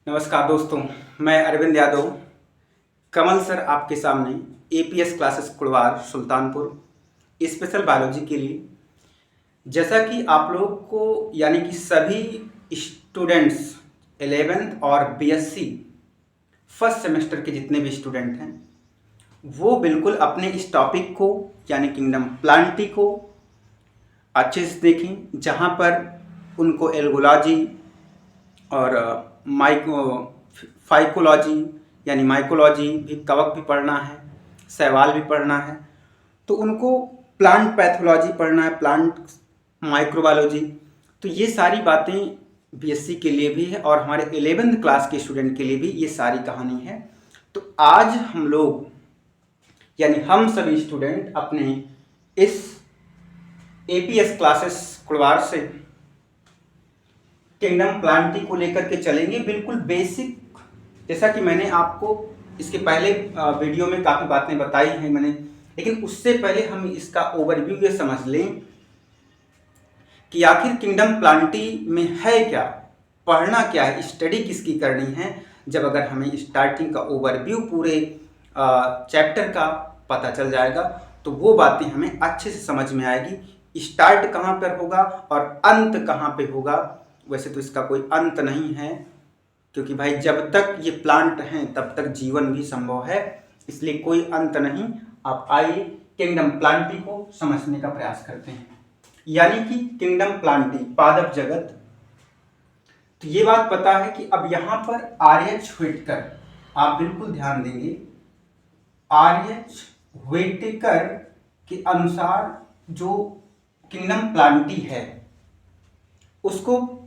नमस्कार दोस्तों, मैं अरविंद यादव कमल सर आपके सामने APS classes Kurwar Sultanpur special biology के लिए। जैसा कि आप लोग को यानी कि सभी स्टूडेंट्स 11th और बीएससी फर्स्ट सेमेस्टर के जितने भी स्टूडेंट हैं वो बिल्कुल अपने इस टॉपिक को यानी किंगडम प्लांटी को अच्छे से देखें, जहाँ पर उनको एल्गोलॉजी और फाइकोलॉजी यानी माइकोलॉजी भी कवक भी पढ़ना है, शैवाल भी पढ़ना है। तो उनको प्लांट पैथोलॉजी पढ़ना है, प्लांट माइक्रोबायोलॉजी। तो ये सारी बातें बीएससी के लिए भी है और हमारे 11th क्लास के स्टूडेंट के लिए भी ये सारी कहानी है। तो आज हम लोग यानी हम सभी स्टूडेंट अपने इस एपीएस क्लासेस कुड़वार से किंगडम प्लांटी को लेकर के चलेंगे, बिल्कुल बेसिक। जैसा कि मैंने आपको इसके पहले वीडियो में काफ़ी बातें बताई हैं मैंने, लेकिन उससे पहले हम इसका ओवरव्यू ये समझ लें कि आखिर किंगडम प्लांटी में है क्या, पढ़ना क्या है, स्टडी किसकी करनी है। जब अगर हमें स्टार्टिंग का ओवरव्यू पूरे चैप्टर का पता चल जाएगा तो वो बातें हमें अच्छे से समझ में आएगी। स्टार्ट कहाँ पर होगा और अंत कहाँ पे होगा। वैसे तो इसका कोई अंत नहीं है, क्योंकि भाई जब तक ये प्लांट हैं तब तक जीवन भी संभव है, इसलिए कोई अंत नहीं। आप आइए किंगडम प्लांटी को समझने का प्रयास करते हैं। यानी कि किंगडम प्लांटी पादप जगत। तो ये बात पता है कि अब यहाँ पर आर.एच. व्हिटेकर, आप बिल्कुल ध्यान देंगे, आर.एच. व्हिटेकर के अनुसार जो किंगडम प्लांटी है उसको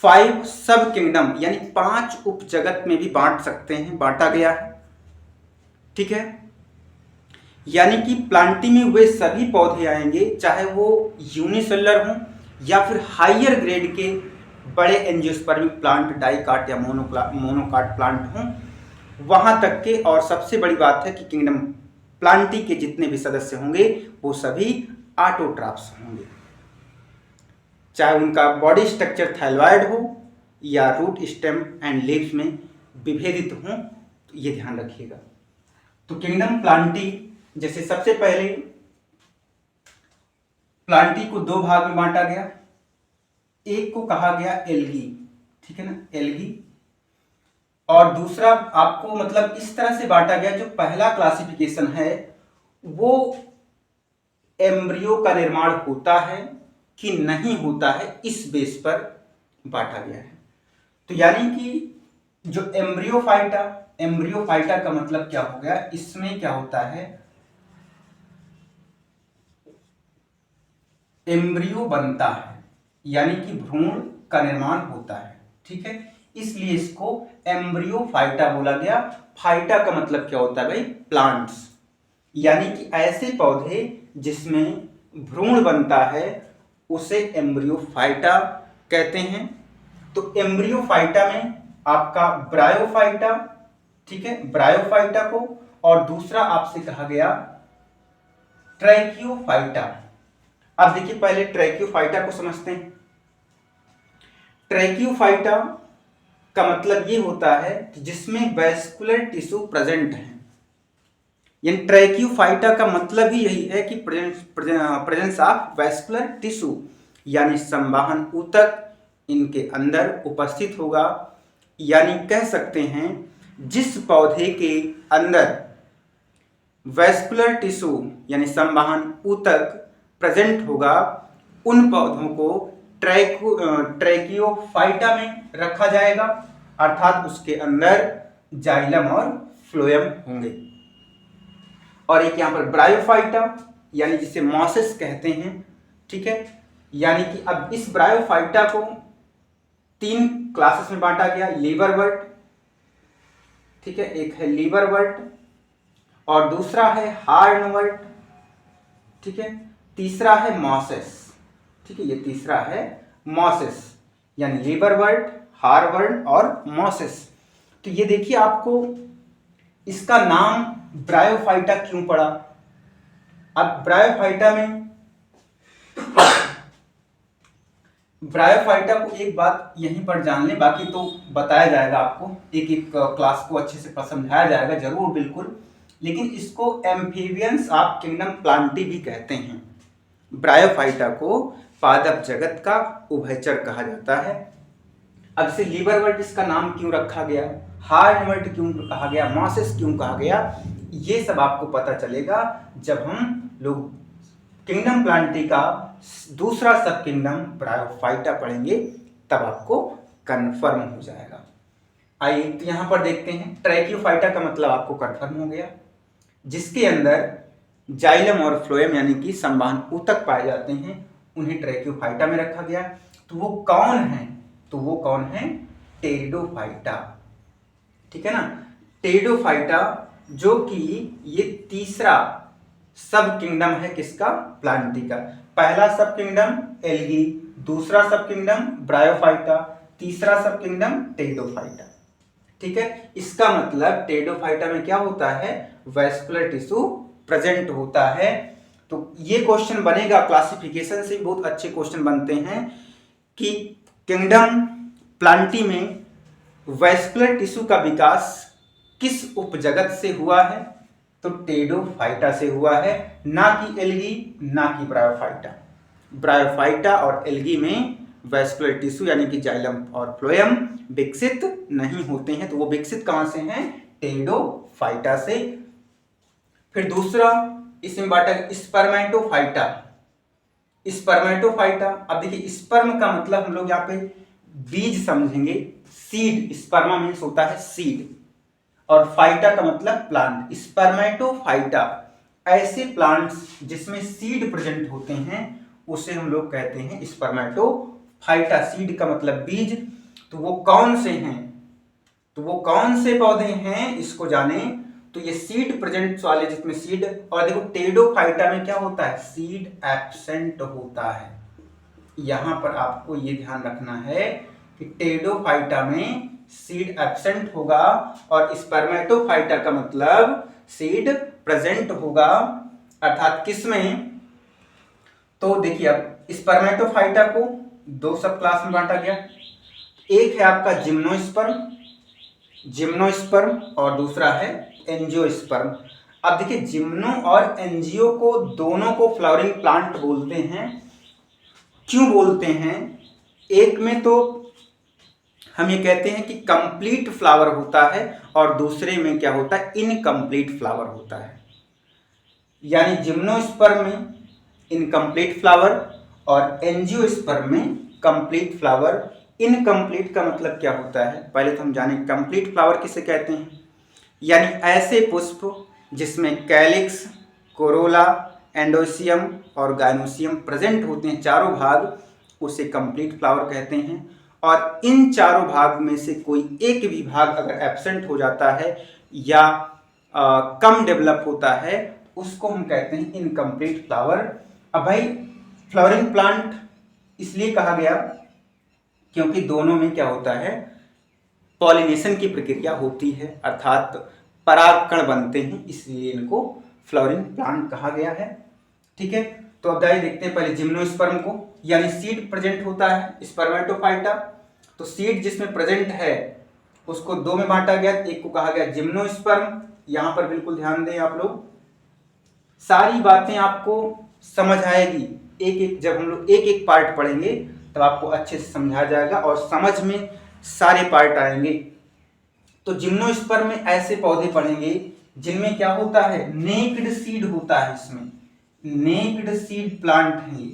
5 सब किंगडम यानी 5 उप जगत में भी बांट सकते हैं, बांटा गया है। ठीक है, यानी कि प्लांटी में वे सभी पौधे आएंगे चाहे वो यूनिसेलुलर हों या फिर हाइयर ग्रेड के बड़े एंजियोस्पर्मिक प्लांट, डाइकाट या मोनोकाट प्लांट हों, वहां तक के। और सबसे बड़ी बात है कि किंगडम प्लांटी के जितने भी सदस्य होंगे वो सभी ऑटोट्रॉफ्स होंगे, चाहे उनका बॉडी स्ट्रक्चर थाइलॉइड हो या रूट स्टेम एंड लीव्स में विभेदित हो। तो ये ध्यान रखिएगा। तो किंगडम प्लांटी, जैसे सबसे पहले प्लांटी को 2 भाग में बांटा गया। एक को कहा गया एल्गी, ठीक है ना, एल्गी। और दूसरा आपको मतलब इस तरह से बांटा गया, जो पहला क्लासिफिकेशन है वो एम्ब्रियो का निर्माण होता है कि नहीं होता है इस बेस पर बांटा गया है। तो यानी कि जो एम्ब्रियोफाइटा का मतलब क्या हो गया, इसमें क्या होता है, एम्ब्रियो बनता है यानी कि भ्रूण का निर्माण होता है। ठीक है, इसलिए इसको एम्ब्रियोफाइटा बोला गया। फाइटा का मतलब क्या होता है भाई, प्लांट्स, यानी कि ऐसे पौधे जिसमें भ्रूण बनता है उसे एम्ब्रियोफाइटा कहते हैं। तो एम्ब्रियोफाइटा में आपका ब्रायोफाइटा, ठीक है, ब्रायोफाइटा को, और दूसरा आपसे कहा गया ट्रैकियोफाइटा। अब देखिए पहले ट्रैकियोफाइटा को समझते हैं। ट्रैकियोफाइटा का मतलब ये होता है कि जिसमें वैस्कुलर टिश्यू प्रेजेंट है। यानी ट्रैकियोफाइटा का मतलब ही यही है कि प्रेजेंस ऑफ वैस्कुलर टिश्यू, यानी संवाहन ऊतक इनके अंदर उपस्थित होगा। यानी कह सकते हैं जिस पौधे के अंदर वैस्कुलर टिश्यू यानी संवाहन ऊतक प्रेजेंट होगा उन पौधों को ट्रैकियोफाइटा में रखा जाएगा, अर्थात उसके अंदर जाइलम और फ्लोएम होंगे। और एक यहाँ पर ब्रायोफाइटा यानी जिसे मॉसेस कहते हैं। ठीक है, यानी कि अब इस ब्रायोफाइटा को 3 क्लासेस में बांटा गया। लीवरवर्ट, ठीक है, एक है लीवरवर्ट और दूसरा है हार्नवर्ट, ठीक है, तीसरा है मॉसेस। ठीक है, ये तीसरा है मॉसेस, यानी लीवरवर्ट, हार्नवर्ट और मॉसेस। तो ये देखिए आपको इसका नाम ब्रायोफाइटा क्यों पड़ा। अब ब्रायोफाइटा में ब्रायोफाइटा को एक बात यहीं पर जान लें, बाकी तो बताया जाएगा आपको, एक एक क्लास को अच्छे से समझाया जाएगा जरूर बिल्कुल। लेकिन इसको एम्फीबियंस ऑफ किंगडम प्लांटी भी कहते हैं। ब्रायोफाइटा को पादप जगत का उभयचर कहा जाता है। अब से लीवरवर्ट इसका नाम क्यों रखा गया, हार्नवर्ट क्यों कहा गया, मॉसेस क्यों कहा गया, ये सब आपको पता चलेगा जब हम लोग किंगडम प्लांटी का दूसरा सब किंगडम ब्रायोफाइटा पढ़ेंगे, तब आपको कंफर्म हो जाएगा। आइए तो यहां पर देखते हैं। ट्रैकियोफाइटा का मतलब आपको कंफर्म हो गया, जिसके अंदर जाइलम और फ्लोएम यानी कि संवहन ऊतक पाए जाते हैं, उन्हें ट्रैकियोफाइटा में रखा गया। तो वो कौन है, तो वो कौन है, टेरिडोफाइटा। ठीक है ना, टेरिडोफाइटा, जो कि ये तीसरा सब किंगडम है किसका, प्लांटी का। पहला सब किंगडम एल्गी, दूसरा सब किंगडम ब्रायोफाइटा, तीसरा सब किंगडम टेरिडोफाइटा। ठीक है, इसका मतलब टेरिडोफाइटा में क्या होता है, वैस्कुलर टिश्यू प्रेजेंट होता है। तो ये क्वेश्चन बनेगा, क्लासिफिकेशन से बहुत अच्छे क्वेश्चन बनते हैं कि किंगडम प्लांटी में वैस्कुलर टिश्यू का विकास किस उपजगत से हुआ है, तो टेरिडोफाइटा से हुआ है, ना कि एल्गी, ना कि ब्रायोफाइटा। ब्रायोफाइटा और एल्गी में वैस्कुलर टिश्यू यानी कि जाइलम और फ्लोएम विकसित नहीं होते हैं। तो वो विकसित कहां से हैं, टेरिडोफाइटा से। फिर दूसरा इसमें बांटा स्पर्मेटोफाइटा। स्पर्मेटोफाइटा, अब देखिए स्पर्म का मतलब हम लोग यहाँ पे बीज समझेंगे, सीड, स्पर्मा मीन्स होता है सीड, और फाइटा का मतलब प्लांट। स्पर्मेटोफाइटा ऐसे प्लांट्स जिसमें सीड प्रेजेंट होते हैं उसे हम लोग कहते हैं स्पर्मेटोफाइटा। सीड का मतलब बीज। तो वो कौन से हैं, तो वो कौन से पौधे हैं इसको जाने, तो ये सीड प्रेजेंट वाले जिसमें सीड, और देखो टेरिडोफाइटा में क्या होता है, सीड एब्सेंट होता है। यहां पर आपको ये ध्यान रखना है कि टेरिडोफाइटा में सीड एब्सेंट होगा और स्पर्मेटोफाइटा का मतलब सीड प्रेजेंट होगा, अर्थात किसमें, तो देखिए अब स्पर्मेटोफाइटा को दो सब क्लास में बांटा गया। एक है आपका जिम्नोस्पर्म और दूसरा है एंजियोस्पर्म। अब देखिए जिम्नो और एंजियो को दोनों को फ्लावरिंग प्लांट बोलते हैं। क्यों बोलते हैं, एक में तो हम ये कहते हैं कि कंप्लीट फ्लावर होता है और दूसरे में क्या होता है, इनकम्प्लीट फ्लावर होता है। यानी जिम्नोस्पर्म में इनकम्प्लीट फ्लावर और एंजियोस्पर्म में कंप्लीट फ्लावर। इनकम्प्लीट का मतलब क्या होता है, पहले तो हम जाने कंप्लीट फ्लावर किसे कहते हैं। यानी ऐसे पुष्प जिसमें कैलिक्स, कोरोला, एंडोसियम और गाइनोसियम प्रेजेंट होते हैं, चारों भाग, उसे कंप्लीट फ्लावर कहते हैं। और इन चारों भाग में से कोई एक भी भाग अगर एब्सेंट हो जाता है या कम डेवलप होता है, उसको हम कहते हैं इनकम्प्लीट फ्लावर। अब भाई फ्लावरिंग प्लांट इसलिए कहा गया क्योंकि दोनों में क्या होता है, पॉलिनेशन की प्रक्रिया होती है, अर्थात परागकण बनते हैं, इसलिए इनको फ्लावरिंग प्लांट कहा गया है। ठीक है, तो अब जाइए देखते हैं पहले जिम्नोस्पर्म को, यानी सीड प्रेजेंट होता है स्पर्मेटोफाइटा। तो सीड जिसमें प्रेजेंट है उसको दो में बांटा गया, एक को कहा गया जिम्नोस्पर्म। यहां पर बिल्कुल ध्यान दें आप लोग, सारी बातें आपको समझ आएगी, एक एक जब हम लोग एक एक पार्ट पढ़ेंगे तब आपको अच्छे से समझा जाएगा और समझ में सारे पार्ट आएंगे। तो जिम्नोस्पर्म में ऐसे पौधे पढ़ेंगे जिनमें क्या होता है, नेक्ड सीड होता है। इसमें नेक्ड सीड प्लांट है,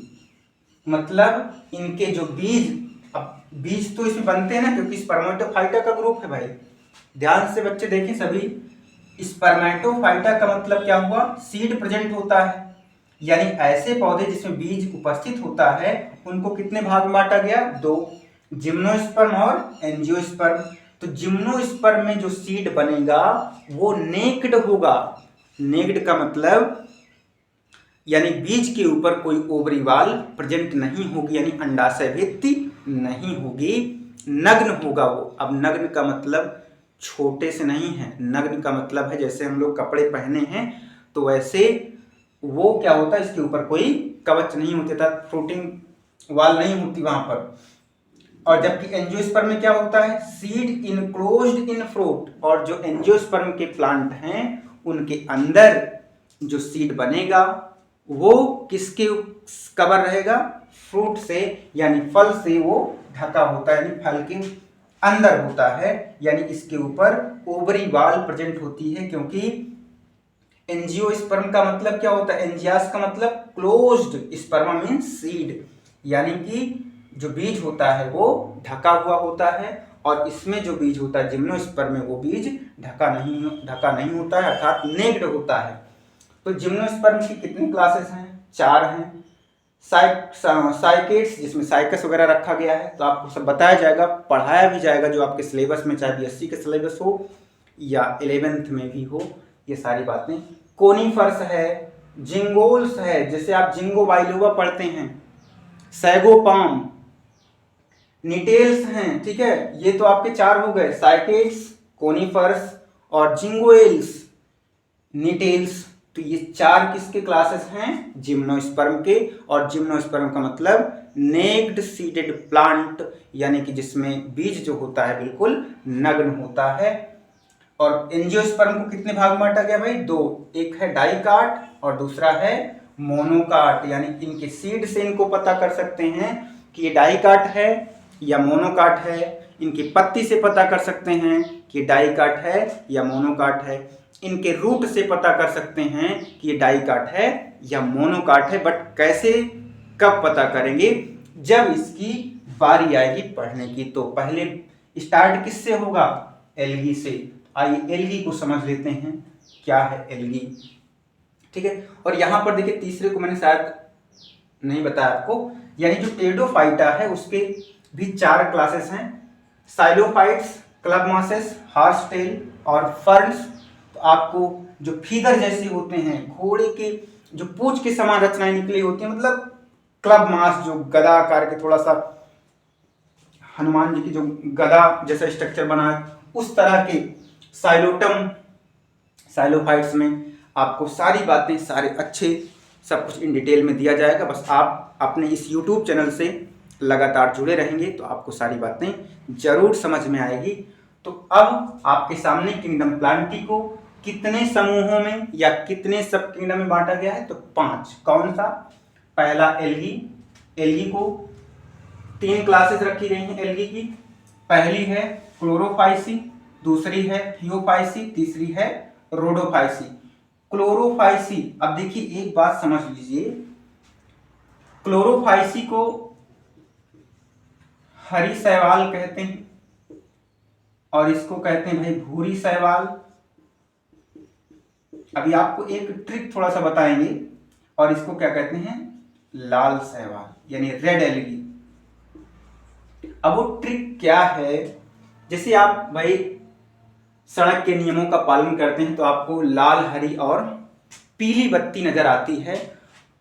मतलब इनके जो बीज, अब बीज तो इसमें बनते हैं ना, क्योंकि स्पर्मेटोफाइटा का ग्रुप है भाई। ध्यान से बच्चे देखें सभी, स्पर्मेटोफाइटा का मतलब क्या हुआ, सीड प्रेजेंट होता है। यानी ऐसे पौधे जिसमें बीज उपस्थित होता है उनको कितने भाग में बांटा गया, दो, जिम्नोस्पर्म और एंजियोस्पर्म। तो जिम्नोस्पर्म में जो सीड बनेगा वो नेक्ड होगा। नेक्ड का मतलब यानी बीज के ऊपर कोई ओवरी वाल प्रेजेंट नहीं होगी, यानी अंडाशय भित्ति नहीं होगी, नग्न होगा वो। अब नग्न का मतलब छोटे से नहीं है, नग्न का मतलब है जैसे हम लोग कपड़े पहने हैं तो वैसे वो क्या होता है, इसके ऊपर कोई कवच नहीं होता था, फ्रूटिंग वाल नहीं होती वहां पर। और जबकि एंजियोस्पर्म में क्या होता है, सीड इनक्लोज्ड इन फ्रूट। और जो एंजियोस्पर्म के प्लांट हैं उनके अंदर जो सीड बनेगा वो किसके कवर रहेगा, फ्रूट से यानी फल से वो ढका होता है, यानी फल के अंदर होता है, यानी इसके ऊपर ओवरी वाल प्रेजेंट होती है। क्योंकि एंजियोस्पर्म का मतलब क्या होता है, एंजियास का मतलब क्लोज्ड, स्पर्मा मीन्स सीड, यानी कि जो बीज होता है वो ढका हुआ होता है। और इसमें जो बीज होता है जिम्नोस्पर्म में वो बीज ढका नहीं होता है, अर्थात नेक्ड होता है। तो जिम्नोस्पर्म की कितनी क्लासेस हैं, 4 हैं। साइकेट्स, जिसमें साइकस वगैरह रखा गया है, तो आपको सब बताया जाएगा, पढ़ाया भी जाएगा, जो आपके सिलेबस में, चाहे बीएससी के सिलेबस हो या 11th में भी हो, ये सारी बातें। कोनीफर्स है, जिंगोल्स है, जैसे आप जिंगो बाइलोवा पढ़ते हैं, सैगोपाम, निटेल्स हैं, ठीक है। ये तो आपके 4 हो गए, साइकेट्स, कोनीफर्स और जिंगोएल्स, निटेल्स। तो ये 4 किसके क्लासेस हैं, जिम्नोस्पर्म के। और जिम्नोस्पर्म का मतलब नेक्ड सीडेड प्लांट, यानी कि जिसमें बीज जो होता है बिल्कुल नग्न होता है। और एंजियोस्पर्म को कितने भाग में बांटा गया भाई, 2, एक है डाइकाट और दूसरा है मोनोकाट। यानी इनके सीड से इनको पता कर सकते हैं कि ये डाइकाट है या मोनोकाट है, इनकी पत्ती से पता कर सकते हैं कि डाइकाट है या मोनोकाट है, इनके रूट से पता कर सकते हैं कि ये डाइकाट है या मोनोकाट है। बट कैसे, कब पता करेंगे, जब इसकी बारी आएगी पढ़ने की। तो पहले स्टार्ट किससे होगा, एल्गी से। आइए एल्गी को समझ लेते हैं, क्या है एल्गी, ठीक है। और यहां पर देखिए तीसरे को मैंने शायद नहीं बताया आपको, यानी जो टेडोफाइटा है उसके भी 4 क्लासेस हैं, साइलोफाइट्स, क्लब मॉसेस, हॉर्स टेल और फर्न्स। तो आपको जो फीदर जैसे होते हैं, घोड़े के जो पूंछ के समान रचनाएं निकली होती हैं, मतलब क्लब मास, जो गदा आकार के, थोड़ा सा हनुमान जी की जो गदा जैसा स्ट्रक्चर बना है, उस तरह के साइलोटम, साइलोफाइट्स में आपको सारी बातें, सारे अच्छे सब कुछ इन डिटेल में दिया जाएगा। बस आप अपने इस YouTube चैनल से लगातार जुड़े रहेंगे तो आपको सारी बातें जरूर समझ में आएगी। तो अब आपके सामने किंगडम प्लांटी को कितने समूहों में या कितने सब किंगडम में बांटा गया है, तो 5। कौन सा, पहला एल्गी, एल्गी को 3 क्लासेस रखी गई हैं एल्गी की। पहली है क्लोरोफाइसी, दूसरी है थियोफाइसी, तीसरी है रोडोफाइसी। क्लोरोफाइसी, अब देखिए एक बात समझ लीजिए, क्लोरोफाइसी को हरी शैवाल कहते हैं और इसको कहते हैं भाई भूरी शैवाल। अभी आपको एक ट्रिक थोड़ा सा बताएंगे, और इसको क्या कहते हैं, लाल शैवाल यानी रेड एल्गी। अब वो ट्रिक क्या है, जैसे आप भाई सड़क के नियमों का पालन करते हैं तो आपको लाल, हरी और पीली बत्ती नजर आती है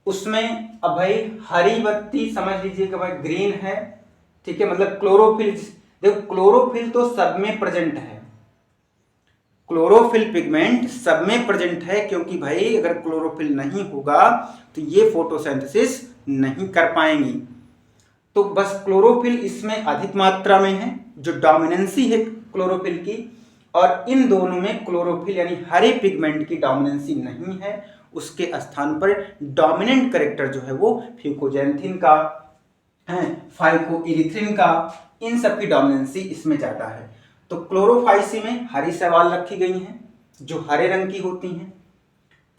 उसमें। अब भाई हरी बत्ती समझ लीजिए कि भाई ग्रीन है, ठीक है, मतलब क्लोरोफिल। देखो क्लोरोफिल तो सब में प्रेजेंट है, क्लोरोफिल पिगमेंट सब में प्रेजेंट है, क्योंकि भाई अगर क्लोरोफिल नहीं होगा तो ये फोटोसिंथेसिस नहीं कर पाएंगी। तो बस क्लोरोफिल इसमें अधिक मात्रा में है, जो डोमिनेंसी है क्लोरोफिल की, और इन दोनों में क्लोरोफिल यानी हरे पिगमेंट की डोमिनेंसी नहीं है। उसके स्थान पर डोमिनेंट कैरेक्टर जो है वो फ्यूकोजेंथिन का है, फाइकोइरिथ्रिन का, इन सब की डोमिनेंसी इसमें ज्यादा है। तो क्लोरोफाइसी में हरी शैवाल रखी गई हैं जो हरे रंग की होती हैं,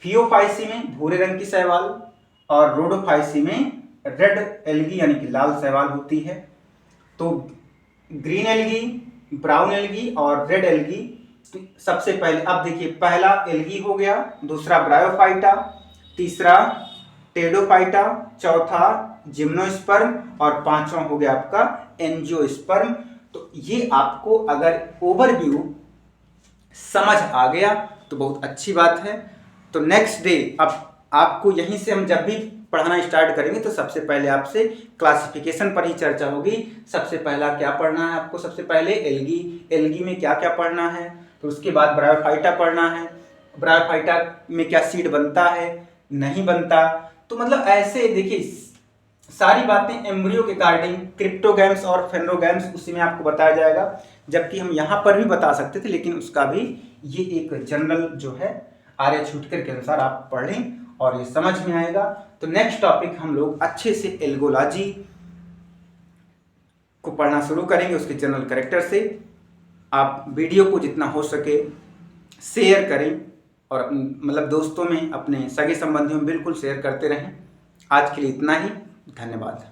थियोफाइसी में भूरे रंग की शैवाल, और रोडोफाइसी में रेड एल्गी यानी कि लाल शैवाल होती है। तो ग्रीन एल्गी, ब्राउन एल्गी और रेड एल्गी। तो सबसे पहले अब देखिए, पहला एल्गी हो गया, दूसरा ब्रायोफाइटा, तीसरा टेडोफाइटा, चौथा जिम्नोस्पर्म और 5वां हो गया आपका एंजियोस्पर्म। तो ये आपको अगर ओवरव्यू समझ आ गया तो बहुत अच्छी बात है। तो नेक्स्ट डे अब आपको यहीं से हम जब भी पढ़ाना स्टार्ट करेंगे तो सबसे पहले आपसे क्लासिफिकेशन पर ही चर्चा होगी। सबसे पहला क्या पढ़ना है आपको, सबसे पहले एल्गी, एल्गी में क्या क्या पढ़ना है, तो उसके बाद ब्रायोफाइटा पढ़ना है, ब्रायोफाइटा में क्या सीड बनता है नहीं बनता। तो मतलब ऐसे देखिए सारी बातें एम्ब्रियो के रिगार्डिंग क्रिप्टोगैम्स और फेनरोगैम्स उसी में आपको बताया जाएगा, जबकि हम यहाँ पर भी बता सकते थे, लेकिन उसका भी ये एक जनरल जो है आर्य छूटकर के अनुसार आप पढ़ लें और ये समझ में आएगा। तो नेक्स्ट टॉपिक हम लोग अच्छे से एल्गोलॉजी को पढ़ना शुरू करेंगे, उसके जनरल कैरेक्टर से। आप वीडियो को जितना हो सके शेयर करें और अपने मतलब दोस्तों में, अपने सगे संबंधियों में बिल्कुल शेयर करते रहें। आज के लिए इतना ही, धन्यवाद।